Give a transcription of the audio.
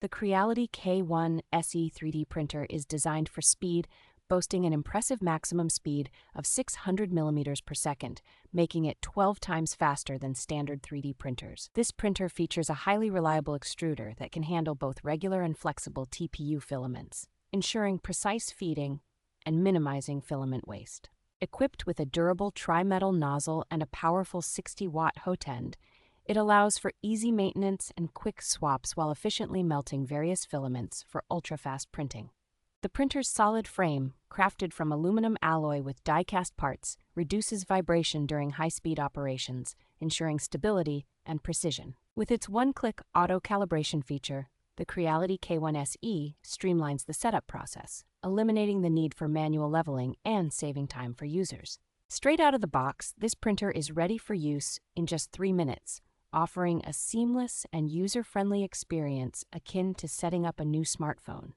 The Creality K1 SE 3D printer is designed for speed, boasting an impressive maximum speed of 600 millimeters per second, making it 12 times faster than standard 3D printers. This printer features a highly reliable extruder that can handle both regular and flexible TPU filaments, ensuring precise feeding and minimizing filament waste. Equipped with a durable tri-metal nozzle and a powerful 60-watt hotend, it allows for easy maintenance and quick swaps while efficiently melting various filaments for ultra-fast printing. The printer's solid frame, crafted from aluminum alloy with die-cast parts, reduces vibration during high-speed operations, ensuring stability and precision. With its one-click auto-calibration feature, the Creality K1 SE streamlines the setup process, eliminating the need for manual leveling and saving time for users. Straight out of the box, this printer is ready for use in just 3 minutes, offering a seamless and user-friendly experience akin to setting up a new smartphone.